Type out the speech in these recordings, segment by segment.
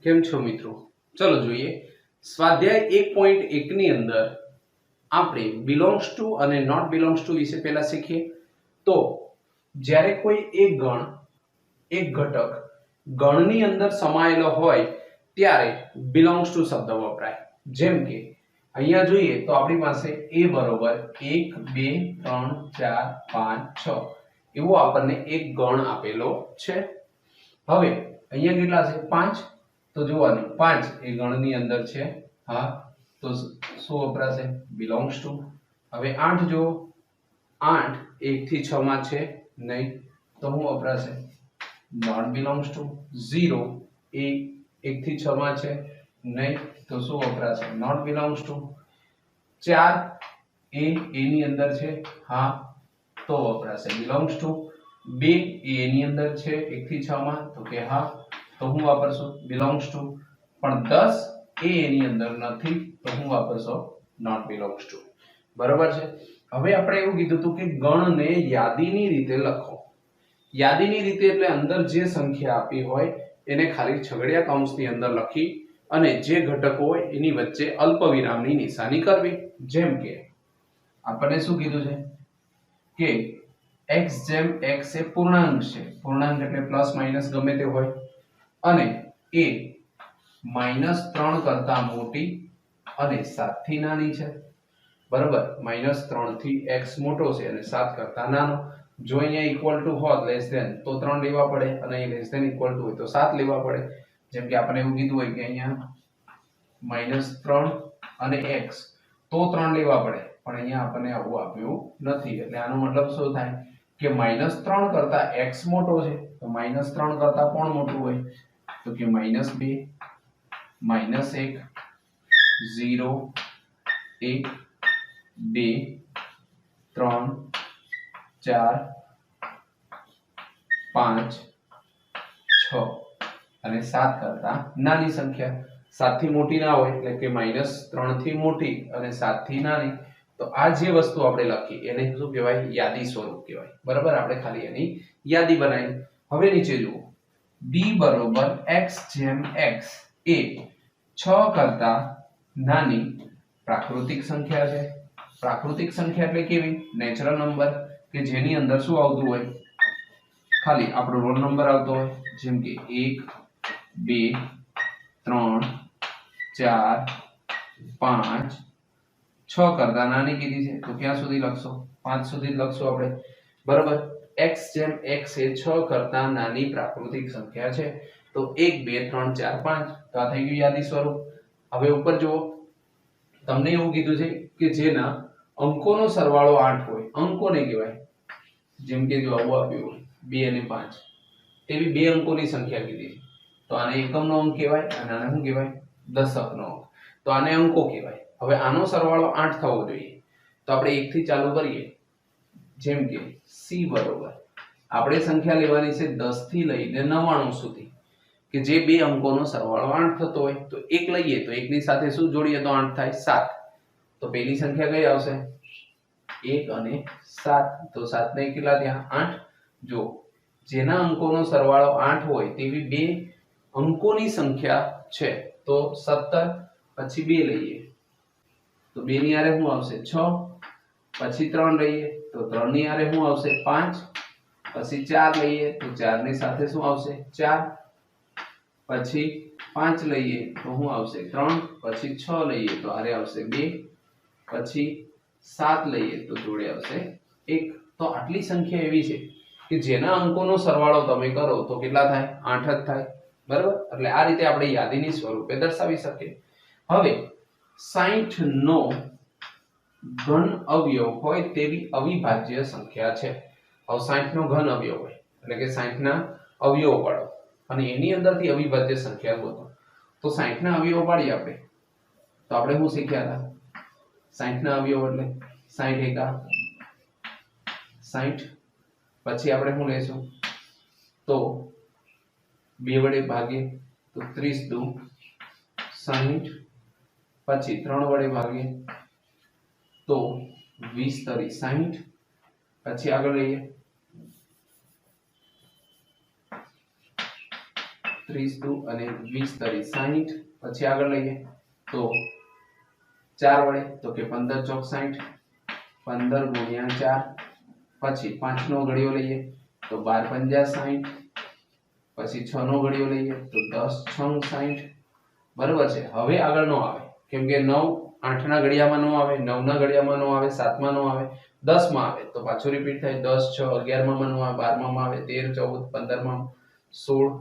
કેમ છો મિત્રો? ચલો જોઈએ સ્વાધ્યાય 1.1 ની અંદર આપણે બિલોંગ્સ ટુ અને નોટ બિલોંગ્સ ટુ વિશે પહેલા શીખીએ. તો જ્યારે કોઈ એક ઘટક ગણની અંદર સમાયેલો હોય ત્યારે બિલોંગ્સ ટુ શબ્દ વપરાય. જેમ કે અહીંયા જોઈએ તો આપણી પાસે a બરોબર 1 2 3 4 5 6 એવો આપણને એક ગણ આપેલો છે. હવે અહીંયા કેટલા છે? 5. તો જોવાનું 5 એ ગણની અંદર છે. હા, તો શું વપરાશે? Belongs to. હવે 8 જો 8 1 થી 6 માં છે નહીં, તો શું વપરાશે? Not belongs to. 0 એ 1 થી 6 માં છે નહીં, તો શું વપરાશે? Not belongs to. 4 એ ની અંદર છે, હા, તો વપરાશે બિલોંગ્સ ટુ. 2 એ ની અંદર છે 1 થી 6 માં, તો કે હા, તો હું વાપરશો બિલોંગ્સ ટુ. પણ 10 એ ની અંદર નથી, તો હું વાપરશો નોટ બિલોંગ્સ ટુ. બરોબર છે. હવે આપણે એવું કીધું હતું કે ગણને યાદીની રીતે લખો. યાદીની રીતે એટલે અંદર જે સંખ્યા આપી હોય એને ખાલી છગડીયા કૌંસની અંદર લખી અને જે ઘટકો હોય એની વચ્ચે અલ્પવિરામની નિશાની કરવી. જેમ કે આપણને શું કીધું છે કે x જેમ x એ પૂર્ણાંક છે. પૂર્ણાંક એટલે પ્લસ માઈનસ ગમે તે હોય, અને એ -3 કરતા મોટી અને 7 થી નાની છે. બરાબર, -3 થી x મોટો છે અને 7 કરતા નાનો. જો અહીંયા ઇક્વલ ટુ હોત લેસ ધેન તો 3 લેવા પડે, અને અહીં લેસ ધેન ઇક્વલ ટુ હોય તો 7 લેવા પડે. જેમ કે આપણે એવું કીધું હોય કે અહીંયા -3 અને x તો 3 લેવા પડે, પણ અહીંયા આપણને આવું આપ્યું નથી. એટલે આનો મતલબ શું થાય કે -3 કરતા x મોટો છે, તો -3 કરતા કોણ મોટું હોય? તો કે -2 -1 0 1 2 3 4 5 6 અને 7 કરતા નાની સંખ્યા. 7 થી મોટી ના હોય, એટલે કે -3 થી મોટી અને 7 થી નાની. તો આ જે વસ્તુ આપણે લખી એને શું કહેવાય? યાદી સ્વરૂપ કહેવાય. બરાબર, આપણે ખાલી એની યાદી બનાવી. હવે નીચે જુઓ, b બરોબર x જેમ x એ 6 કરતા નાની પ્રાકૃતિક સંખ્યા છે. પ્રાકૃતિક સંખ્યા એટલે કેવી? નેચરલ નંબર, કે જેની અંદર શું આવતું હોય? ખાલી આપણો રોલ નંબર આવતો હોય. જેમ કે 1 2 3 4 5 6 કરતા નાની કીધી છે, તો ક્યાં સુધી લખશો? 5 સુધી જ લખશો આપણે. બરાબર, x જેમ x એ 6 કરતા નાની પ્રાકૃતિક સંખ્યા છે. તો 1 2 3 4 5, તો આ થઈ ગયું યાદી સ્વરૂપ. હવે ઉપર જુઓ, તમને એવું કીધું છે કે જેના અંકોનો સરવાળો 8 હોય, અંકોને કહેવાય. જેમ કે જો આવું આપ્યું હોય 2 અને 5, તેવી બે અંકોની સંખ્યા કીધી છે, તો આને એકમનો અંક કહેવાય અને આને શું કહેવાય? દશકનો અંક. તો આને અંકો કહેવાય. હવે આનો સરવાળો 8 થવો જોઈએ, તો આપણે 1 થી ચાલુ કરીએ. જેમ કે c બરોબર, આપણે સંખ્યા લેવાની છે 10 થી લઈને 99 સુધી, કે જે બે અંકોનો સરવાળો 8 થતો હોય. તો 1 લઈએ તો 1 ની સાથે શું જોડીએ તો 8 થાય? 7. તો પેલી સંખ્યા કઈ આવશે? 1 અને 7. તો 7 ને કેટલા થયા? 8. જો જેના અંકોનો સરવાળો 8 હોય તેવી બે અંકોની સંખ્યા છે, તો 17. પછી 2 લઈએ તો 2 ની આરે શું આવશે? 6. પછી 3 લઈએ તો 3 ની આરે શું આવશે? 5. પછી 4 લઈએ તો 4 ની સાથે શું આવશે? 4. પછી 5 લઈએ તો શું આવશે? 3. પછી 6 લઈએ તો આરે આવશે 2. પછી 7 લઈએ તો જોડે આવશે 1. તો આટલી સંખ્યા એવી છે કે જેના અંકોનો સરવાળો તમે કરો તો કેટલા થાય? 8 જ થાય. બરાબર, એટલે આ રીતે આપણે યાદીની સ્વરૂપે દર્શાવી શકીએ. હવે 60 નો ઘન અવયવ હોય તેવી અવિભાજ્ય સંખ્યા છે. હવે 60 નો ઘન અવયવ હોય એટલે કે 60 ના અવયવો પાડો અને એની અંદરથી અવિભાજ્ય સંખ્યા ગોતો. તો 60 ના અવયવો પાડીએ આપણે, તો આપણે શું શીખ્યા હતા? 60 ના અવયવ એટલે 60 એકા 60. પછી આપણે શું લેશું? તો 2 વડે ભાગીએ તો 30 દુ 60. પછી 3 વડે ભાગીએ તો 20 તરી 60. પછી આગળ લઈએ 30 દુ અને 20 તરી 60. પછી આગળ લઈએ તો 4 વડે તો કે 15 ચોક 60, 15 ગુણ્યા 4. પછી 5 નો ઘડિયો લઈએ તો 12 પંજા 60. પછી 6 નો ઘડિયો લઈએ તો 10 છંગ 60. બરાબર છે. હવે આગળ નો આવે કેમ કે 9 8 ના ઘડિયામાં નો આવે, 9 ના ઘડિયામાં નો આવે, 7 માં નો આવે, 10 માં આવે તો પાછું રિપીટ થાય 10 6 11 માં નો આવે, 12 માં આવે, 13 14 15 માં 16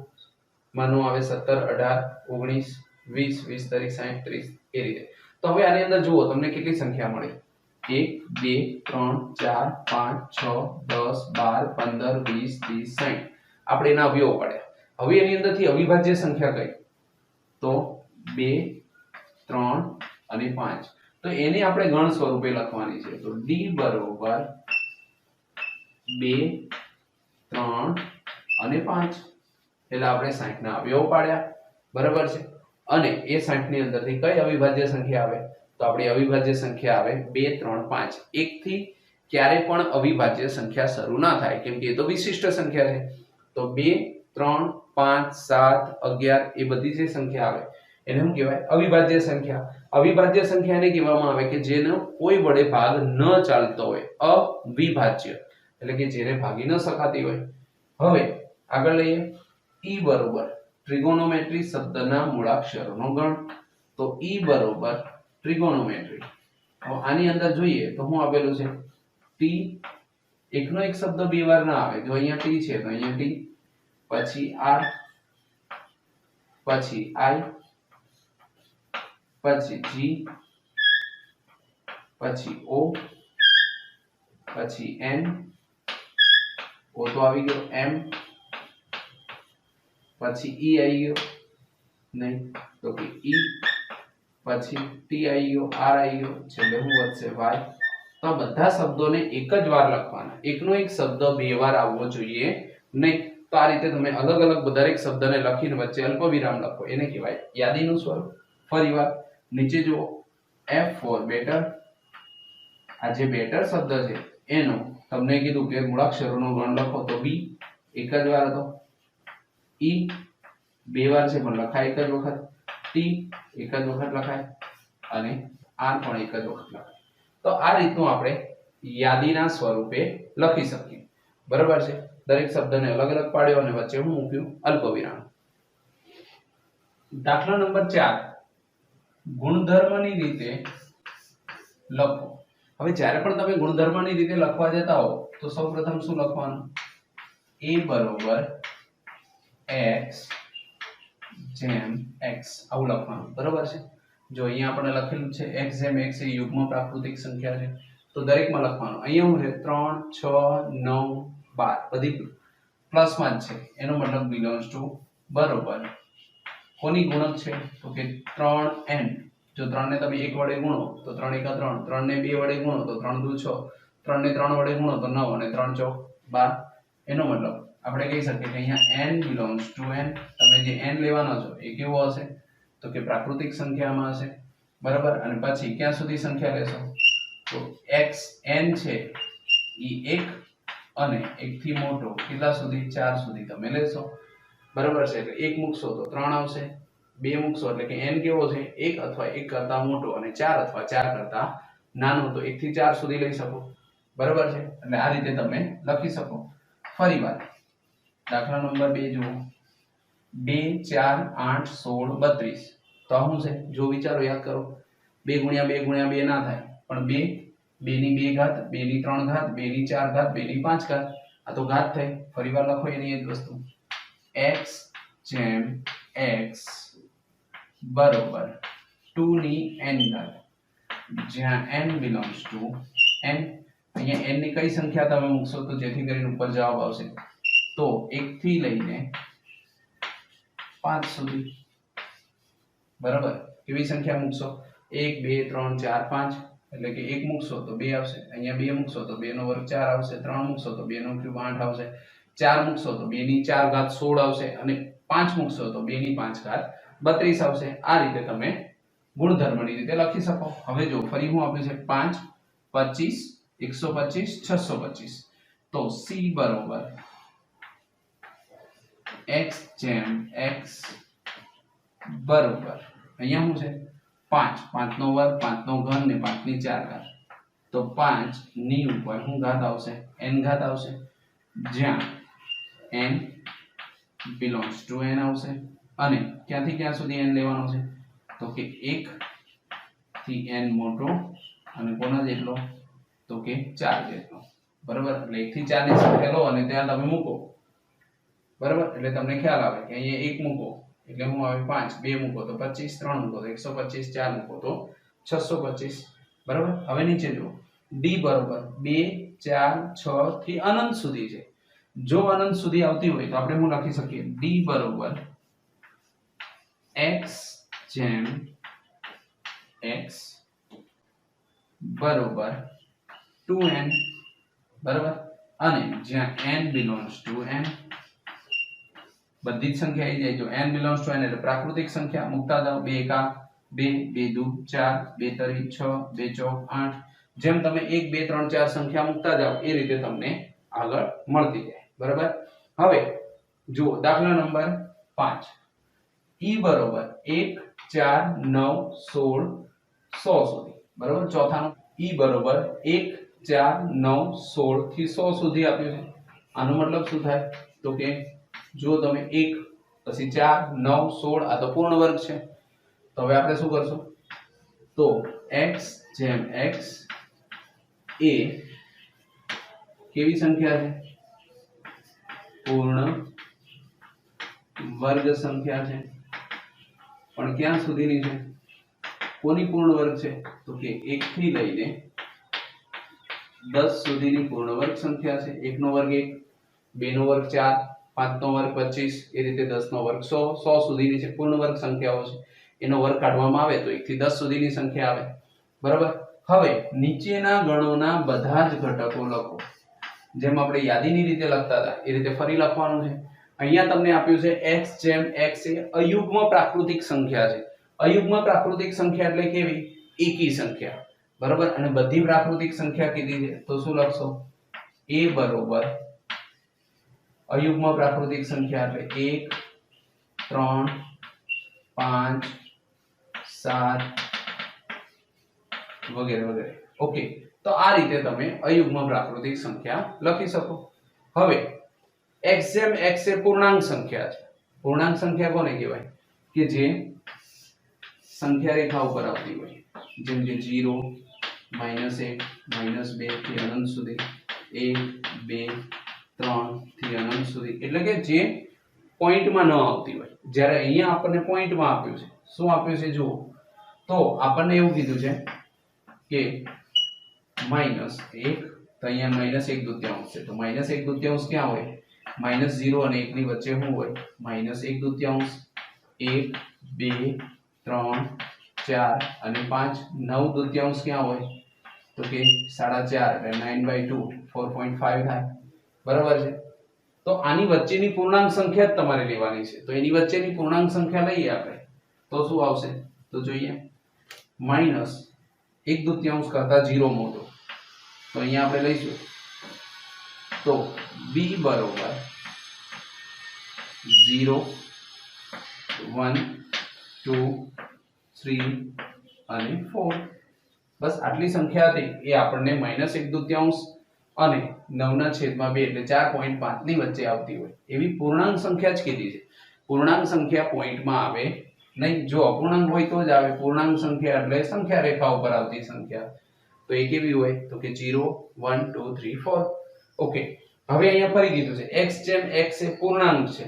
માં નો આવે, 17 18 19 20 20 તરી 60 30 એ રીતે. તો હવે આની અંદર જુઓ તમને કેટલી સંખ્યા મળી 1 2 3 4 5 6 10 12 15 20 30 60. આપણે એના અવયવો પાડ્યા. હવે એની અંદરથી અવિભાજ્ય સંખ્યા કઈ તો 2 3 અને 5. તો એને આપણે ગણ સ્વરૂપે લખવાની છે. તો d બરોબર 2 3 અને 5 એટલે આપણે 60 ના અવયવો પાડ્યા. બરાબર છે. અને એ 60 ની અંદરથી કઈ અવિભાજ્ય સંખ્યા આવે તો આપણી અવિભાજ્ય સંખ્યા આવે 2 3 5. એક થી ક્યારે પણ અવિભાજ્ય સંખ્યા શરૂ ના થાય કેમ કે એ તો વિશિષ્ટ સંખ્યા છે. તો 2 3 5 7 11 એ બધી જે સંખ્યા આવે એને શું કહેવાય અવિભાજ્ય સંખ્યા. અવિભાજ્ય સંખ્યાને કહેવામાં આવે કે જેનો કોઈ વડે ભાગ ન ચાલતો હોય, અવિભાજ્ય એટલે કે જેને ભાગી ન શકાતી હોય. હવે આગળ લઈએ e બરોબર ટ્રિગોનોમેટ્રી શબ્દના મૂળાક્ષરોનો ગણ. તો e બરોબર ટ્રિગોનોમેટ્રી. હવે આની અંદર જોઈએ તો શું આપેલું છે t. એકનો એક શબ્દ બે વાર ના આવે. જો અહીંયા t છે તો અહીંયા t, પછી r, પછી i, પછી g, પછી o, પછી n, o તો આવી ગયો, m, પછી e આવી ગયો નહીં તો કે e, પછી t આવી ગયો, r આવી ગયો, છેલ્લે શું વધશે y. તો આ બધા શબ્દોને એક જ વાર લખવાના. એકનો એક શબ્દ બે વાર આવવો જોઈએ નહીં. તો આ રીતે તમે અલગ અલગ દરેક શબ્દને લખીને વચ્ચે અલ્પવિરામ લખો એને કહેવાય યાદીનું સ્વરૂપ. ફરીવાર નીચે જુઓ f for better. આ જે બેટર શબ્દ છે એનો તમને કીધું કે મૂળાક્ષરોનો ગણ લખો તો b એક જ વાર હતો, e બે વાર છે પણ લખાય એક જ વખત, t એક જ વખત લખાય અને r પણ એક જ વખત લખાય. તો આ રીતનું આપણે યાદીના સ્વરૂપે લખી શકીએ. બરાબર છે. દરેક શબ્દને અલગ અલગ પાડ્યો અને વચ્ચે હું મૂક્યું અલ્પવિરામ. દાખલા નંબર 4 ગુણધર્મની રીતે લખો. હવે જ્યારે પણ તમે ગુણધર્મની રીતે લખવા જતા હો તો સૌપ્રથમ શું લખવાનું a બરોબર x જેમ x આવું લખવાનું. બરાબર છે. જો અહીંયા આપણે લખેલું છે x જેમ x એ યુગ્મ પ્રાકૃતિક સંખ્યા છે તો દરેકમાં લખવાનું. અહીંયા હું છે 3 6 9 12 બધી પ્લસમાં જ છે એનો મતલબ બિલોંગ્સ ટુ બરોબર કોની ગુણક છે તો કે 3n. જો 3 ને તમે 1 વડે ગુણો તો 3 1 3, 3 ને 2 વડે ગુણો તો 3 2 6, 3 ને 3 વડે ગુણો તો 9 અને 3 4 12. એનો મતલબ આપણે કહી શકીએ કે અહીંયા n belongs to n. તમે જે n લેવાનો છો એ કેવો હશે તો કે પ્રાકૃતિક સંખ્યામાં હશે. બરાબર. અને પછી ક્યાં સુધી સંખ્યા લેશો તો x n છે ઈ 1 અને 1 થી મોટો કેટલા સુધી 4 સુધી તમે લેશો. બરાબર છે. એટલે 1 મૂકશો તો 3 આવશે, 2 મૂકશો એટલે કે n કેવો છે 1 અથવા 1 કરતા મોટો અને 4 અથવા 4 કરતા નાનો. તો 1 થી 4 સુધી લઈ શકો. બરાબર છે. એટલે આ રીતે તમે લખી શકો. ફરીવાર દાખલા નંબર 2 જુઓ 2 4 8 16 32. તો શું છે જો વિચારો યાદ કરો 2 ગુણ્યા 2 ગુણ્યા 2 ના થાય પણ 2 2 ની 2 ઘાત 2 ની 3 ઘાત 2 ની 4 ઘાત 2 ની 5 ઘાત. આ તો ઘાત થઈ. ફરીવાર લખો એની એક વસ્તુ x જેમ x બરોબર 2 ની n ઘાત જ્યાં n belongs to n. અહીંયા n ની કઈ સંખ્યા તમે મૂકશો તો જેથી કરીને ઉપર જવાબ આવશે તો 1 થી લઈને 5 સુધી. બરાબર. કેવી સંખ્યા મૂકશો 1 2 3 4 5 એટલે કે 1 મૂકશો તો 2 આવશે, અહીંયા 2 મૂકશો તો 2 નો વર્ગ 4 આવશે, 3 મૂકશો તો 2 નો ક્યુબ 8 આવશે, 4 મૂકશો તો 2 ની 4 ઘાત 16 આવશે અને 5 મૂકશો તો 2 ની 5 ઘાત 32 આવશે. આ રીતે તમે ગુણધર્મની રીતે લખી શકો. હવે જો ફરી હું આપ્યું છે 5 25 125 625. તો c બરોબર x જેમ x બરોબર અહીંયા શું છે 5 5 નો વર્ગ 5 નો ઘન ને 5 ની 4 ઘાત તો 5 ની ઉપર શું ઘાત આવશે n ઘાત આવશે જ્યાં n belongs to n આવશે અને ક્યાંથી ક્યાં સુધી n લેવાનો છે તો કે 1 થી n મોટો અને કોના જેટલો તો કે 4 જેટલો બરાબર એટલે 1 થી 4 ની સંખ્યા લો અને ત્યાં તમે મૂકો બરાબર એટલે તમને ખ્યાલ આવે કે અહીંયા 1 મૂકો એટલે હું આવે 5 2 મૂકો તો 25 3 મૂકો તો 125 4 મૂકો તો 625 બરાબર હવે નીચે જુઓ d બરાબર 2 4 6 થી અનંત સુધી છે જો અનંત સુધી આવતી હોય તો આપણે શું લખી શકીએ d બરાબર x જેમ x બરોબર 2n બરાબર અને જ્યાં n belongs to n બધી જ સંખ્યા આવી જાય જો n belongs to n એટલે પ્રાકૃતિક સંખ્યા મુકતા જાઓ 2 એકા 2 2 દુ 4 2 તરી 6 2 ચોક 8 જેમ તમે 1 2 3 4 સંખ્યા મુકતા જાઓ એ રીતે તમને આગળ મળતી જાય બરાબર હવે જુઓ દાખલા નંબર 5 e બરોબર 1 4 9 16 100 સુધી બરાબર ચોથાનો e બરોબર 1 4 9 16 થી 100 સુધી આપ્યું છે આનો મતલબ શું થાય તો કે જો તમે 1 પછી 4 9 16 આ તો પૂર્ણ વર્ગ છે તો હવે આપણે શું કરશું તો x જેમ x એ કેવી સંખ્યા છે પૂર્ણ વર્ગ સંખ્યા છે પણ ક્યાં સુધીની છે કોની પૂર્ણ વર્ગ છે તો કે 1 થી લઈને 10 સુધીની પૂર્ણ વર્ગ સંખ્યા છે 1 નો વર્ગ 1 2 નો વર્ગ 4 5 નો વર્ગ 25 એ રીતે 10 નો વર્ગ 100 100 સુધીની છે પૂર્ણ વર્ગ સંખ્યાઓ છે એનો વર્ગ કાઢવામાં આવે તો 1 થી 10 સુધીની સંખ્યા આવે બરાબર હવે નીચેના ગણોના બધા જ ઘટકો લખો જેમ આપણે યાદીની રીતે લખતા હતા એ રીતે ફરી લખવાનું છે અહીંયા તમને આપ્યું છે x જેમ x એ અયુગ્મ પ્રાકૃતિક સંખ્યા છે અયુગ્મ પ્રાકૃતિક સંખ્યા એટલે કેવી એકી સંખ્યા બરાબર અને બધી પ્રાકૃતિક સંખ્યા કીધી છે તો શું લખશો a બરોબર અયુગ્મ પ્રાકૃતિક સંખ્યા એટલે 1 3 5 7 વગેરે વગેરે ઓકે તો આ રીતે તમે અયુગ્મ પ્રાકૃતિક સંખ્યા લખી શકો હવે x જેમ x એ પૂર્ણાંક સંખ્યા છે પૂર્ણાંક સંખ્યા કોને કહેવાય કે જે સંખ્યા રેખા ઉપર આવતી હોય જેમ કે 0 -1 -2 થી અનંત સુધી 1 2 3 થી અનંત સુધી એટલે કે જે પોઈન્ટમાં ન આવતી હોય જ્યારે અહીંયા આપણને પોઈન્ટમાં આપ્યું છે શું આપ્યું છે જુઓ તો આપણને એવું કીધું છે કે -1 તો અહીંયા -1/2 છે તો -1/2 ક્યાં હોય -0 અને 1 ની વચ્ચે શું હોય -1/2 1 2 3 4 અને 5 9/2 ક્યાં હોય તો કે 4.5 એટલે 9/2 4.5 થાય બરાબર છે તો આની વચ્ચેની પૂર્ણાંક સંખ્યા જ તમારે લેવાની છે તો એની વચ્ચેની પૂર્ણાંક સંખ્યા લઈએ આપણે તો શું આવશે તો જોઈએ -1/2 કરતા 0 મોટો તો અહીંયા આપણે લઈશું તો b બરોબર 0 1 2 3 અને 4 બસ આટલી સંખ્યા હતી એ આપણને -1/2 અને 9/2 એટલે 4.5 ની વચ્ચે આવતી હોય એવી પૂર્ણાંક સંખ્યા જ કીધી છે પૂર્ણાંક સંખ્યા પોઈન્ટમાં આવે નહીં જો અપૂર્ણાંક હોય તો જ આવે પૂર્ણાંક સંખ્યા એટલે સંખ્યા રેખા ઉપર આવતી સંખ્યા તો એ કેવી હોય તો કે 0 1 2 3 4 ઓકે હવે અહીંયા ફરી કીધું છે x જેમ x એ પૂર્ણાંક છે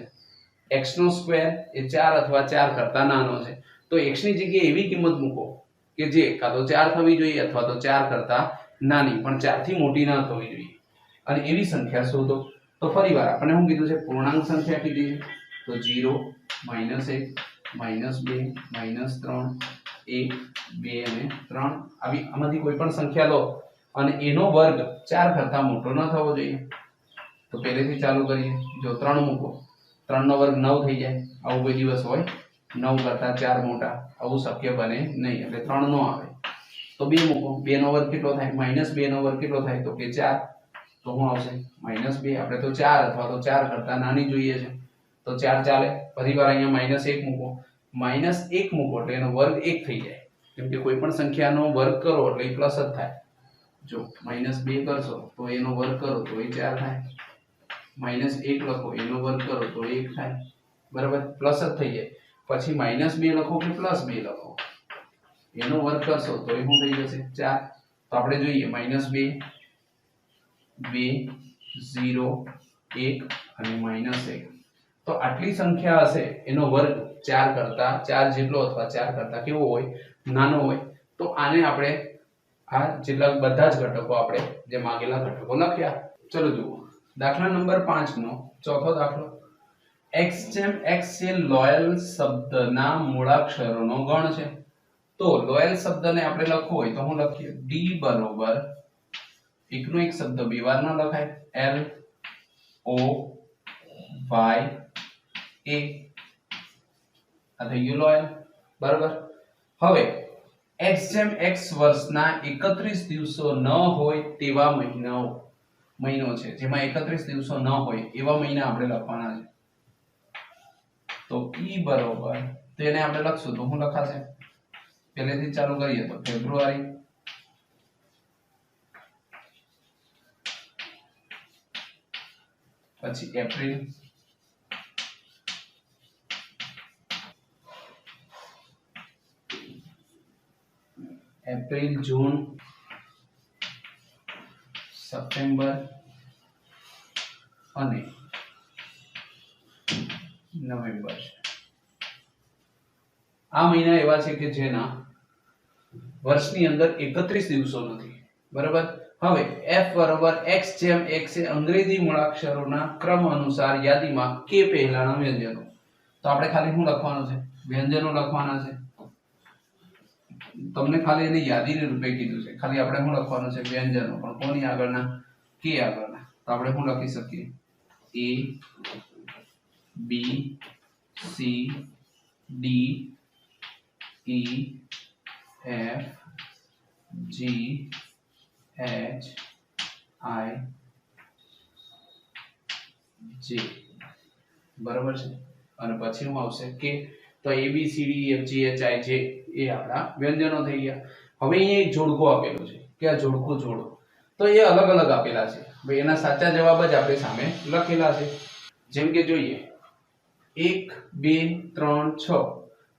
x નો સ્ક્વેર એ 4 અથવા 4 કરતા નાનો છે તો x ની જગ્યાએ એવી કિંમત મૂકો કે જે કાં તો 4 થવી જોઈએ અથવા તો 4 કરતા નાની પણ 4 થી મોટી ના થવી જોઈએ અને એવી સંખ્યા શોધો તો ફરીવાર આપણે શું કીધું છે પૂર્ણાંક સંખ્યા કીધી છે તો 0 -1 -2 -3 1 2 અને 3 આવી આમાંથી કોઈ પણ સંખ્યા લો અને એનો વર્ગ 4 કરતા મોટો ન થવો જોઈએ તો પહેલેથી ચાલુ કરીએ જો 3 મૂકો 3 નો વર્ગ 9 થઈ જાય આવું કોઈ દિવસ હોય 9 કરતા 4 મોટા આવું શક્ય બને નહીં એટલે 3 નો આવે તો 2 મૂકો 2 નો વર્ગ કેટલો થાય -2 નો વર્ગ કેટલો થાય તો કે 4 તો શું આવશે -2 આપણે તો 4 અથવા તો 4 કરતા નાની જોઈએ છે તો 4 ચાલે. ફરી વાર અહીંયા -1 મૂકો, -1 મૂકો એટલે એનો વર્ગ 1 થઈ જાય, કેમ કે કોઈ પણ સંખ્યાનો વર્ગ કરો એટલે એ પ્લસ જ થાય. જો -2 કરશો તો એનો વર્ગ કરો તો એ 4 થાય, -1 લખો એનો વર્ગ કરો તો 1 થાય, બરાબર, પ્લસ જ થઈ જાય. પછી -2 લખો કે +2 લખો એનો વર્ગ કરશો તો એ શું થઈ જશે 4. તો આપણે જોઈએ -2 2 0 1 અને -1. તો આટલી સંખ્યા હશે એનો વર્ગ 4 કરતા 4 જેટલો અથવા 4 કરતા કેવો હોય, નાનો હોય. તો આને આપણે આ જેટલા બધા જ ઘટકો આપણે જે માંગેલા ઘટકો લખ્યા. ચલો જુઓ દાખલા નંબર 5 નો ચોથો દાખલો. x જેમ x એ લોયલ શબ્દના મૂળાક્ષરોનો ગણ છે. તો લોયલ શબ્દને આપણે લખવો હોય તો હું લખીએ d બરોબર એકનો એક શબ્દ બે વાર ન લખાય, l o y a આ થઈ ગયું લોયલ, બરાબર. હવે x જેમ x વર્ષના 31 દિવસો ન હોય તેવા મહિનો છે, જેમાં 31 દિવસો ન હોય એવા મહિના આપણે લખવાના છે. તો e બરોબર તેને આપણે લખશું તો શું લખાશે, પહેલેથી ચાલુ કરીએ તો ફેબ્રુઆરી, પછી એપ્રિલ, જૂન, સપ્ટેમ્બર અને નવેમ્બર. આ મહિના એવા છે કે જેના વર્ષની અંદર 31 દિવસો નથી, બરાબર. હવે f બરાબર x જેમ x એ અંગ્રેજી મૂળાક્ષરોના ક્રમ અનુસાર યાદીમાં k પહેલાના વ્યંજનો. તો આપણે ખાલી શું લખવાનું છે, વ્યંજનો લખવાના છે. તમને ખાલી એને યાદીની રૂપે કીધું છે, ખાલી આપણે શું લખવાનું છે, વ્યંજનો, પણ કોની આગળના, k આગળના. તો આપણે શું લખી શકીએ, a b c d e f g h i j, બરાબર છે. અને પછી શું આવશે કે તો a b c d e f g h i j એ આપણા વ્યંજનો થઈ ગયા. હવે અહીંયા એક જોડકો આપેલો છે કે આ જોડકો જોડો, તો એ અલગ અલગ આપેલા છે. ભાઈ એના સાચા જવાબ જ આપણે સામે લખેલા છે. જેમ કે જોઈએ 1 2 3 6,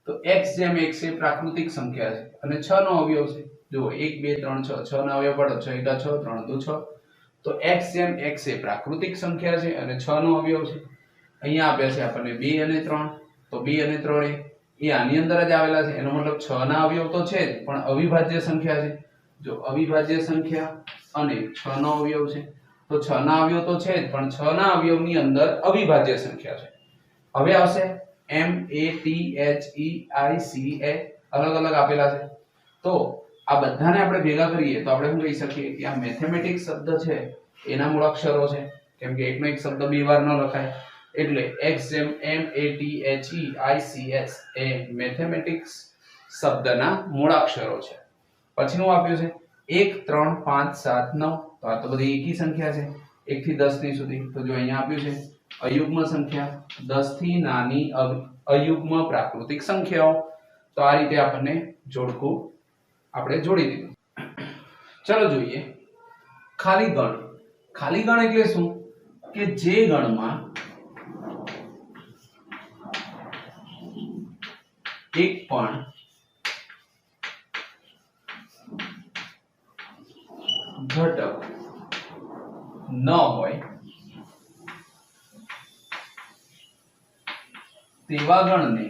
તો x જેમ x એ પ્રાકૃતિક સંખ્યા છે અને 6 નો અવયવ છે. જુઓ 1 2 3 6, 6 નો અવયવ પડો 6 * 6 3 * 6. તો x જેમ x એ પ્રાકૃતિક સંખ્યા છે અને 6 નો અવયવ છે. અહીંયા આપ્યા છે આપણને 2 અને 3, તો 2 અને 3 એ આની અંદર જ આવેલા છે, એનો મતલબ 6 ના અવયવ તો છે જ, પણ અવિભાજ્ય સંખ્યા છે. જો અવિભાજ્ય સંખ્યા અને 6 નો અવયવ છે, તો 6 ના અવયવ તો છે જ, પણ 6 ના અવયવની અંદર અવિભાજ્ય સંખ્યા છે. હવે આવશે m a t h e i c a, અલગ અલગ આપેલા છે. તો આ બધાને આપણે ભેગા કરીએ તો આપણે શું કહી શકીએ કે આ મેથેમેટિક્સ શબ્દ છે એના મૂળાક્ષરો છે, કેમ કે એકનો એક શબ્દ બે વાર ન લખાય. એટલે x જેમ m a t h e i c s A mathematics શબ્દના મૂળાક્ષરો છે. પછીનું આપ્યું છે 1 3 5 7 9, તો આ તો બધી એકી સંખ્યા છે 1 થી 10 ની સુધી. તો જો અહીંયા આપ્યું છે અયુગ્મ સંખ્યા, 10 થી નાની અયુગ્મ પ્રાકૃતિક સંખ્યાઓ. તો આ રીતે આપણને જોડકું આપણે જોડી દીધું. ચલો જોઈએ ખાલી ગણ. ખાલી ગણ એટલે શું કે જે ગણમાં એક પણ ઘટક ન હોય તેવા ગણને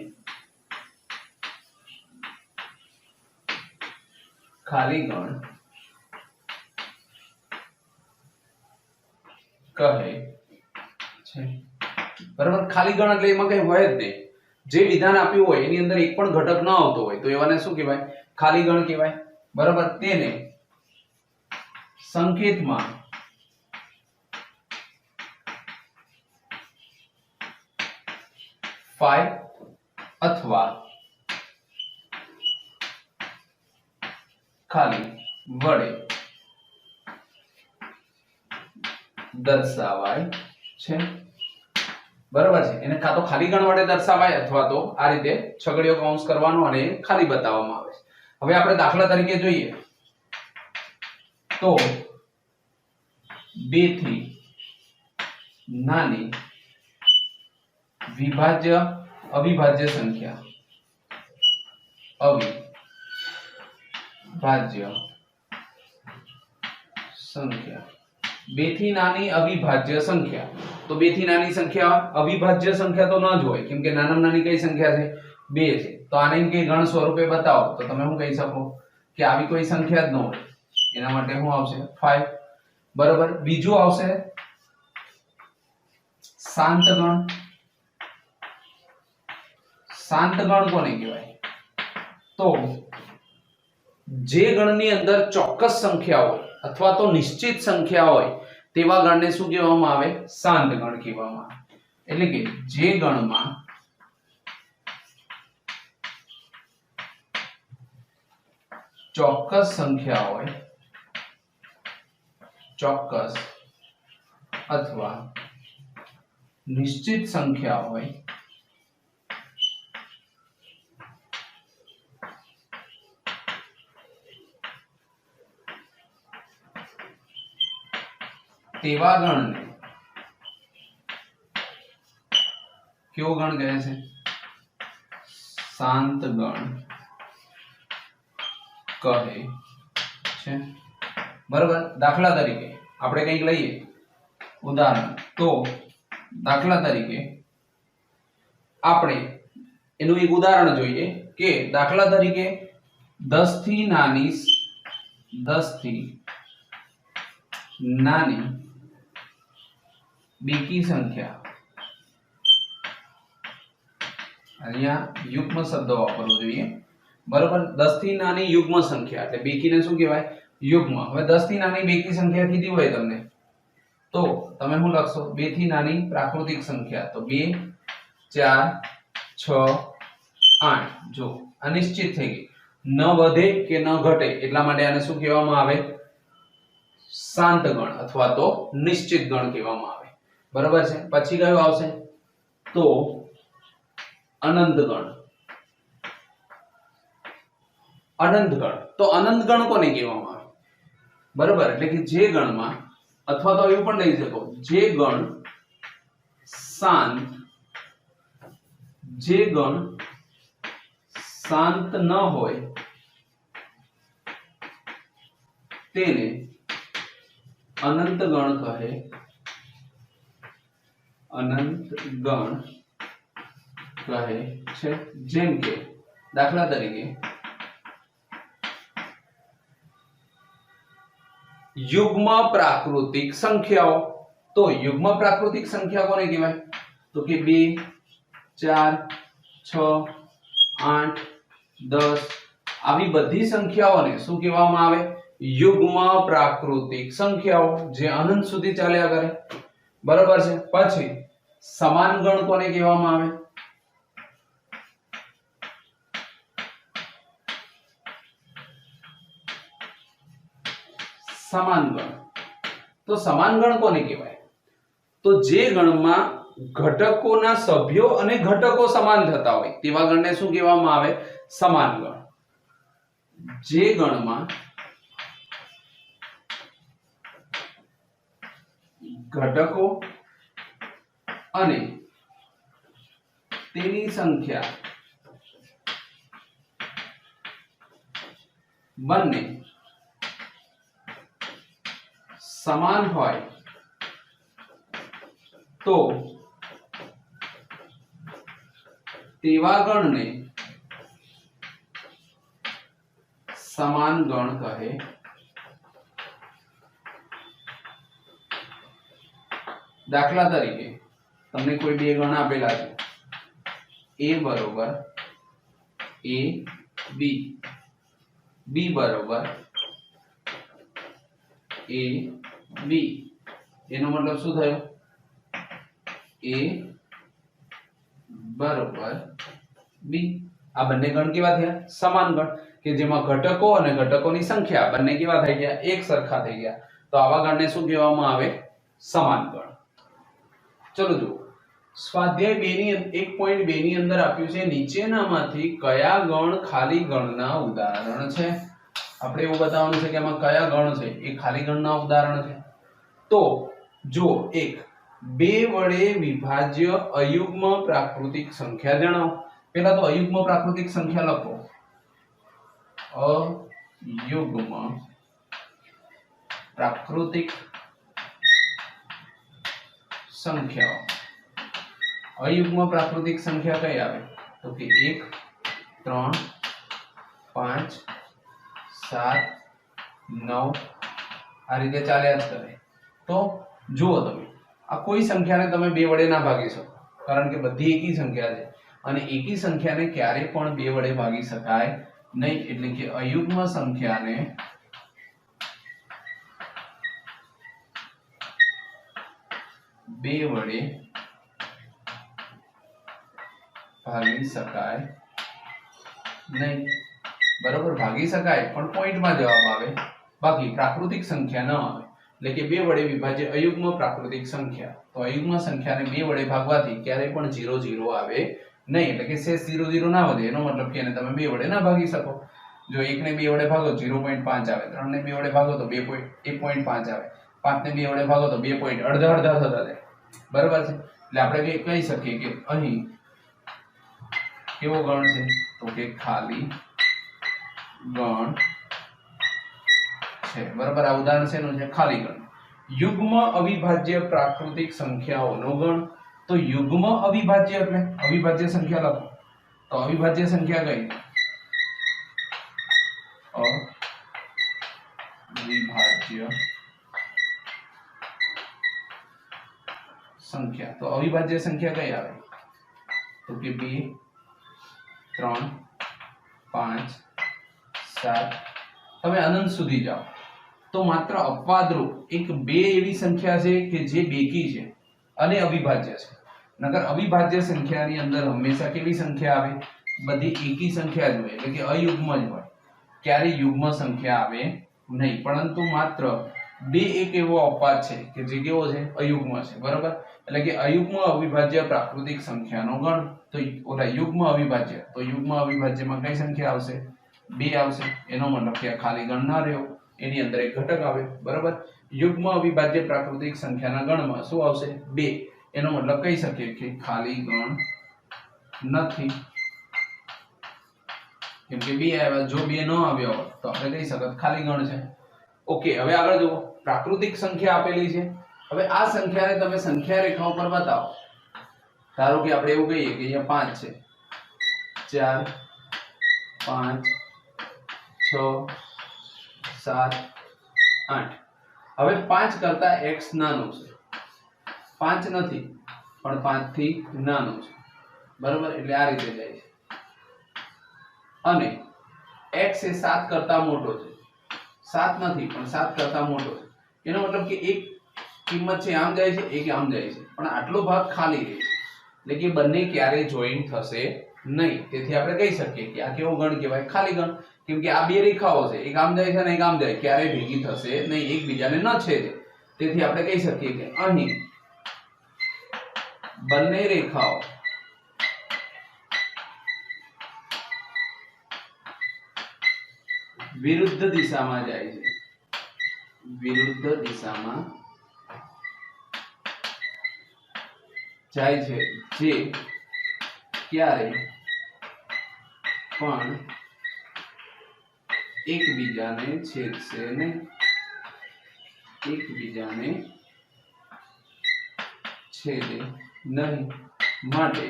ખાલી ગણ કહે છે, બરાબર. ખાલી ગણ એટલે એમાં કઈ હોય જ નહીં, જે વિધાન આપ્યું હોય એની અંદર એક પણ ઘટક ન આવતો હોય તો એવાને શું કહેવાય, ખાલી ગણ કહેવાય, બરાબર. તેને સંકેતમાં ફાઈ અથવા ખાલી વડે દર્શાવાય છે, બરાબર છે. એને કાં તો ખાલી ગણ વડે દર્શાવાય અથવા તો આ રીતે છગડીયો કૌંસ કરવાનો અને ખાલી બતાવવામાં આવે છે. હવે આપણે દાખલા તરીકે જોઈએ તો 2 થી નાની વિભાજ્ય અવિભાજ્ય સંખ્યા અવિભાજ્ય સંખ્યા 2 થી નાની અવિભાજ્ય સંખ્યા. તો 2 થી નાની સંખ્યા અવિભાજ્ય સંખ્યા તો ન જ હોય કેમ કે નાનામાં નાની કઈ સંખ્યા છે 2 છે. તો આને કે ગણ સ્વરૂપે બતાવો તો તમે શું કહી શકો કે આવી કોઈ સંખ્યા જ ન હોય. એના માટે શું આવશે 5. બરાબર. બીજું આવશે શાંત ગણ. શાંત ગણ કોને કહેવાય? તો જે ગણની અંદર ચોક્કસ સંખ્યા હોય અથવા તો નિશ્ચિત સંખ્યા હોય તેવા ગણને શું કહેવામાં આવે? શાંત ગણ કહેવામાં આવે. એટલે કે જે ગણમાં ચોક્કસ સંખ્યા હોય, ચોક્કસ અથવા નિશ્ચિત સંખ્યા હોય તેવા ગણને કેવો ગણ કહે છે? શાંત ગણ કહે છે. બરાબર. દાખલા તરીકે આપણે કંઈક લઈએ ઉદાહરણ. તો દાખલા તરીકે આપણે એનું એક ઉદાહરણ જોઈએ કે દાખલા તરીકે 10 થી નાની બેકી સંખ્યા. અહીંયા યુગ્મ શબ્દ વાપરવો જોઈએ. બરોબર. 10 થી નાની યુગ્મ સંખ્યા એટલે બેકીને શું કહેવાય? યુગ્મ. હવે 10 થી નાની બેકી સંખ્યા કીધી હોય તમને તો તમે શું લખશો? 2 થી નાની પ્રાકૃતિક સંખ્યા. તો 2 4 6 8. જો અનિશ્ચિત થઈ ગઈ, ન વધે કે ન ઘટે એટલા માટે આને શું કહેવામાં આવે? શાંત ગણ અથવા તો નિશ્ચિત ગણ કહેવામાં આવે. બરોબર છે. પછી કયો આવશે? તો અનંત ગણ. અનંત ગણ. તો અનંત ગણ કોને કહેવામાં આવે? બરોબર. એટલે કે જે ગણમાં અથવા તો એવું પણ લઈ શકો જે ગણ શાંત ન હોય તેને અનંત ગણ કહે. અનંત ગણ કહે છે. જેમ કે દાખલા તરીકે યુગ્મ પ્રાકૃતિક સંખ્યાઓ. તો યુગ્મ પ્રાકૃતિક સંખ્યા કોને કહેવાય? તો કે 2 4 6 8 10 આવી બધી સંખ્યાઓને શું કહેવામાં આવે? યુગ્મ પ્રાકૃતિક સંખ્યાઓ જે અનંત સુધી ચાલ્યા કરે. બરોબર છે. પછી સમાન ગણ કોને કહેવામાં આવે? સમાન ગણ. તો સમાન ગણ કોને કહેવાય? તો જે ગણમાં ઘટકોના સભ્યો અને ઘટકો સમાન થતા હોય તેવા ગણને શું કહેવામાં આવે? સમાન ગણ. જે ગણમાં ઘટકો અને તેની સંખ્યા બંને સમાન હોય તો તેવા ગણને સમાન ગણ કહે. દાખલા તરીકે તમને કોઈ બે ગણ આપેલા છે a બરોબર a b, b બરોબર a b. એનો મતલબ શું થયો? a બરોબર b. આ બંને ગણ કેવા થયા? સમાન ગણ કે જેમાં ઘટકો અને ઘટકોની સંખ્યા બંને કેવા થઈ ગયા? એક સરખા થઈ ગયા. તો આવા ગણને શું કહેવામાં આવે? સમાન ગણ. ચલો જુઓ સ્વાધ્યાય 2 ની 1.2 ની અંદર આપ્યું છે નીચેનામાંથી કયા ગણ ખાલી ગણના ઉદાહરણ છે. આપણે એવું બતાવવાનું છે કે આમાં કયા ગણ છે એ ખાલી ગણના ઉદાહરણ છે. તો જો એક બે વડે વિભાજ્ય અયુગ્મ પ્રાકૃતિક સંખ્યા જણાવો. પહેલા તો અયુગ્મ પ્રાકૃતિક સંખ્યા લખો. અયુગ્મ પ્રાકૃતિક સંખ્યાઓ. અયુગ્મ પ્રાકૃતિક સંખ્યા કઈ આવે તો કે 1 3 5 7 9 આ રીતે ચાલ્યા જ કરે. તો જુઓ તમે આ કોઈ સંખ્યાને તમે બે વડે ના ભાગી શકો કારણ કે બધી એકી સંખ્યા છે અને એકી સંખ્યાને ક્યારે પણ બે વડે ભાગી શકાય નહીં. એટલે કે અયુગ્મ સંખ્યાને બે વડે ભાગી શકાય નહીં. બરોબર, ભાગી શકાય પણ પોઈન્ટમાં જવાબ આવે, બાકી પ્રાકૃતિક સંખ્યા ન આવે. એટલે કે બે વડે વિભાજ્ય અયુગ્મ પ્રાકૃતિક સંખ્યા. તો અયુગ્મ સંખ્યાને બે વડે ભાગવાથી ક્યારે પણ 0 0 આવે નહીં. એટલે કે શેષ 0 0 ના વધે. એનો મતલબ કે એને તમે બે વડે ના ભાગી શકો. જો 1 ને બે વડે ભાગો 0.5 આવે, 3 ને બે વડે ભાગો તો 1.5 આવે, 5 ને બે વડે ભાગો તો 2 પોઈન્ટ અડધા અડધા થતા જાય. બરાબર છે. એટલે આપણે કહી શકીએ કે અહીં કેવો ગણ છે તો કે ખાલી ગણ છે. બરાબર, આ ઉદાહરણ શેનું છે? ખાલી ગણ. યુગ્મ અવિભાજ્ય પ્રાકૃતિક સંખ્યાઓનો ગણ. તો યુગ્મ અવિભાજ્ય એટલે અવિભાજ્ય સંખ્યા લખો. તો અવિભાજ્ય સંખ્યા કઈ? અવિભાજ્ય સંખ્યા. તો અવિભાજ્ય સંખ્યા કઈ આવે તો કે 2 3 5 7. તમે અનંત સુધી જાઓ તો માત્ર અપવાદરૂપ એક બે એવી સંખ્યા છે કે જે બેકી છે અને અવિભાજ્ય છે. નકર અવિભાજ્ય સંખ્યાની અંદર હંમેશા કેવી સંખ્યા આવે? બધી એકી સંખ્યા જ હોય, એટલે કે અયુગ્મ જ હોય. ક્યારે યુગ્મ સંખ્યા આવે નહીં. પરંતુ માત્ર બે એક એવો અપવાદ છે કે જે કેવો છે? અયુગ્મ છે. બરાબર, એટલે કે અયુગ્મ અવિભાજ્ય પ્રાકૃતિક સંખ્યાનો ગણ. તો ઓલા યુગ્મ અવિભાજ્ય, તો યુગ્મ અવિભાજ્યમાં કઈ સંખ્યા આવશે? 2 આવશે. એનો મતલબ કે ખાલી ગણ ના રહ્યો, એની અંદર એક ઘટક આવે. બરાબર, યુગ્મ અવિભાજ્ય પ્રાકૃતિક સંખ્યાના ગણમાં શું આવશે? 2. એનો મતલબ કહી શકીએ કે ખાલી ગણ નથી. કેમ કે 2 આવ્યા. જો 2 ન આવ્યો તો આપણે કહી શકત ખાલી ગણ છે. ઓકે, હવે આગળ જુઓ. પ્રાકૃતિક સંખ્યા આપેલી છે. હવે આ સંખ્યાને તમે સંખ્યા રેખા ઉપર બતાવો. ધારો કે આપણે એવું કહીએ કે અહીંયા 5 છે, 4 5 6 7 8. હવે 5 કરતા x નાનો છે. 5 નથી પણ 5 થી નાનો છે. બરાબર, એટલે આ રીતે જાય છે. અને x એ 7 કરતા મોટો છે. 7 નથી પણ 7 કરતા મોટો છે. એનો મતલબ કે એક કિંમત છે આમ જાય છે, એક આમ જાય છે, પણ આટલો ભાગ ખાલી રહે છે. એટલે કે બંને ક્યારે જોઈન થશે નહીં. તેથી આપણે કહી શકીએ કે આ કેવો ગણ કહેવાય? ખાલી ગણ. કેમ કે આ બે રેખાઓ છે, એક આમ જાય છે અને એક આમ જાય, ક્યારે ભેગી થશે નહીં, એકબીજાને ન છેદે. તેથી આપણે કહી શકીએ કે અહીં બંને રેખાઓ વિરુદ્ધ દિશામાં જાય છે. વિરુદ્ધ દિશામાં જાય છે, જે ક્યારે પણ એકબીજાને છેદશે નહીં. એકબીજાને છેદે નહીં. માટે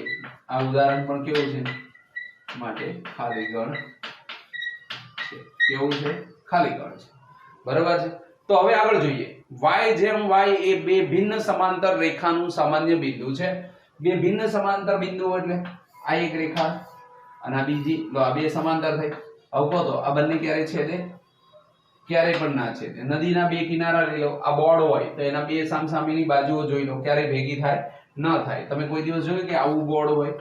આ ઉદાહરણ પણ કેવું છે? માટે ખાલી ગણ છે. કેવું છે? ખાલી ગણ છે. બરાબર છે. તો હવે આગળ જોઈએ. y જેમ y એ બે ભિન્ન સમાંતર રેખાનું સામાન્ય બિંદુ છે. બે ભિન્ન સમાંતર બિંદુઓ એટલે આ એક રેખા અને આ બીજી. લો, આ બે સમાંતર થઈ. હવે કહો તો આ બંને ક્યારે છેદે? ક્યારે પણ ના છેદે. નદીના બે કિનારા લઈ લો. આ બોર્ડ હોય તો એના બે સામસામેની બાજુઓ જોઈ લો, ક્યારે ભેગી થાય? ન થાય. તમે કોઈ દિવસ જોયું કે આવું બોર્ડ હોય?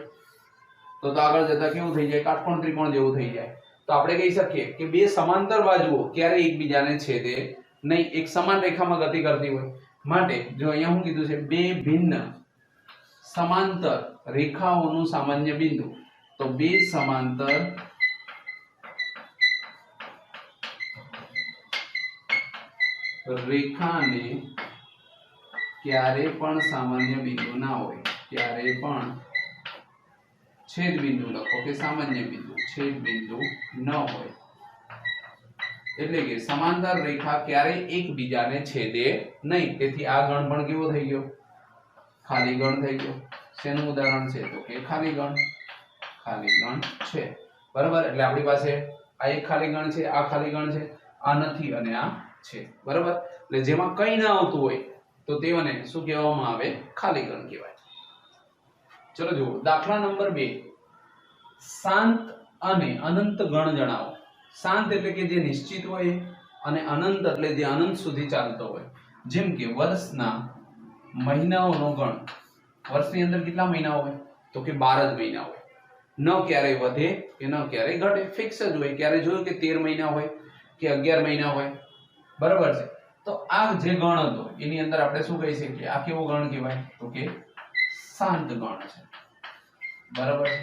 તો આગળ જતા કેવું થઈ જાય? કાટકોણ ત્રિકોણ જેવું થઈ જાય. તો આપણે કહી શકીએ કે બે સમાંતર બાજુઓ ક્યારે એકબીજાને છેદે નહીં. એક સમાન રેખામાં ગતિ કરતી હોય. માટે જો અહીંયા શું કીધું છે? બે ભિન્ન સમાંતર રેખાઓનું સામાન્ય બિંદુ, તો બે સમાંતર રેખાને ક્યારે પણ સામાન્ય બિંદુ ના હોય, ક્યારે પણ છેદ બિંદુ લખો કે સામાન્ય બિંદુ, છેદ બિંદુ ન હોય, એટલે કે સમાંતર રેખા ક્યારે એકબીજાને છેદે નહીં. તેથી આ ગણ પણ કેવો થઈ ગયો? ખાલી ગણ થઈ ગયો. શેનું ઉદાહરણ છે? તો કે ખાલી ગણ છે. બરાબર, એટલે આપણી પાસે આ એક ખાલી ગણ છે, આ ખાલી ગણ છે, આ નથી અને આ છે. બરાબર, એટલે જેમાં કંઈ ના આવતું હોય તો તેઓને શું કહેવામાં આવે? ખાલી ગણ કહેવાય. ચલો જુઓ દાખલા નંબર 2, શાંત અને અનંત ગણ જણાવો. શાંત એટલે કે જે નિશ્ચિત હોય અને અનંત એટલે જે અનંત સુધી ચાલતો હોય. જેમ કે વર્ષના મહિનાઓનો ગણ. વર્ષની અંદર કેટલા મહિના હોય? તો કે 12 જ મહિના હોય. ન ક્યારેય વધે કે ન ક્યારેય ઘટે, ફિક્સ જ હોય. ક્યારે જોયું કે 13 મહિના હોય કે 11 મહિના હોય? બરાબર છે. તો આ જે ગણ હતો એની અંદર આપણે શું કહી શકીએ? આ કેવો ગણ કહેવાય? તો કે શાંત ગણ છે. બરાબર છે.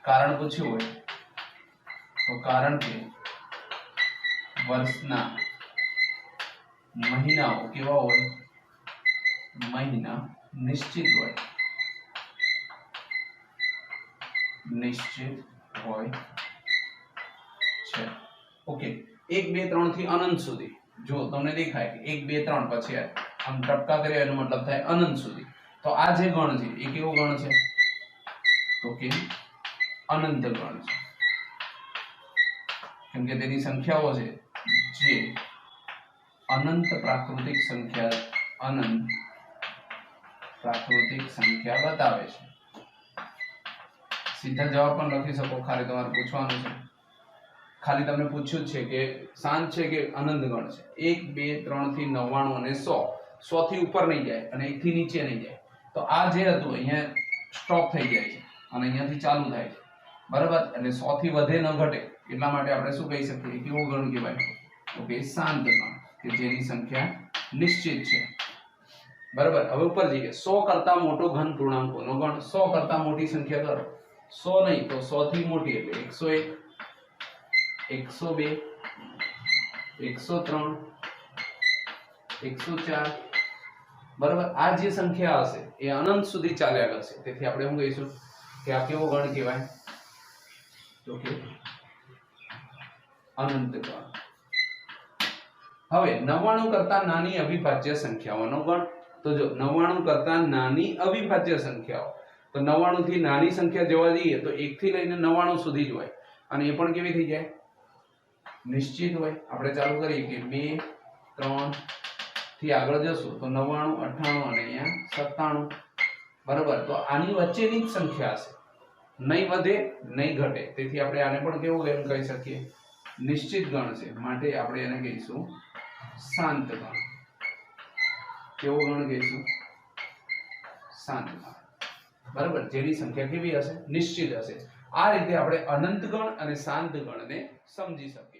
કારણ પૂછ્યું હોય તો કારણ કે વર્ષના મહિનાઓ કેવા હોય? મહિના નિશ્ચિત હોય, છે. ઓકે, 1 2 3 થી અનંત સુધી. જો તમને દેખાય કે 1 2 3 પછી આમ ટપકા કરે એનો મતલબ થાય અનંત સુધી. તો આ જે ગણ છે એ કેવો ગણ છે? તો કે અનંત ગણ છે. કેમ કે તેની સંખ્યાઓ છે જે અનંત પ્રાકૃતિક સંખ્યા બતાવે છે. સીધા જવાબ પણ લખી શકો, ખાલી તમારે પૂછવાનું છે. ખાલી તમને પૂછ્યું છે કે શાંત છે કે અનંત ગણ છે. 1 2 3 થી 99 અને 100. 100 થી ઉપર નહીં જાય અને 1 થી નીચે નહીં જાય. તો આ જે હતું અહીંયા સ્ટોપ થઈ જાય છે અને અહીંયાથી ચાલુ થાય છે. બરાબર, એટલે 100 થી વધે ન ઘટે એટલા માટે આપણે શું કહી શકીએ? કેવો ગણ કહેવાય? તો કે શાંત ગણ, કે જેની સંખ્યા નિશ્ચિત છે. બરાબર, હવે ઉપર જઈએ. 100 કરતા મોટો ઘન પૂર્ણાંકોનો ગણ. 100 કરતા મોટી સંખ્યા કરો. 100 નહીં તો 100 થી મોટી એટલે 101, 102, 103, 104. બરાબર, આ જે સંખ્યા હશે એ અનંત સુધી ચાલ્યા કરશે. તેથી આપણે શું કહીશું કે આ કેવો ગણ કહેવાય? તો કે અનંત ગણ. હવે 99 કરતા નાની અવિભાજ્ય સંખ્યાઓનો ગણ. તો જો 99 કરતા નાની અવિભાજ્ય સંખ્યાઓ, તો 99 થી નાની સંખ્યા જોવા જઈએ તો 1 થી લઈને 99 સુધી જ હોય અને એ પણ કેવી થઈ જાય? નિશ્ચિત હોય. આપણે ચાલુ કરીએ કે 2 3 થી આગળ જશું તો 99 98 અને અહીંયા 97. બરાબર, તો આની વચ્ચેની જ સંખ્યા છે, નહીં વધે નહીં ઘટે. તેથી આપણે આને પણ કેવું ગણ કહી શકીએ? નિશ્ચિત ગણ છે. માટે આપણે એને કહીશું શાંત ગણ. કેવો ગણ કહીશું? શાંત ગણ. બરાબર, જેની સંખ્યા કેવી હશે? નિશ્ચિત હશે. આ રીતે આપણે અનંત ગણ અને શાંત ગણને સમજી શકીએ.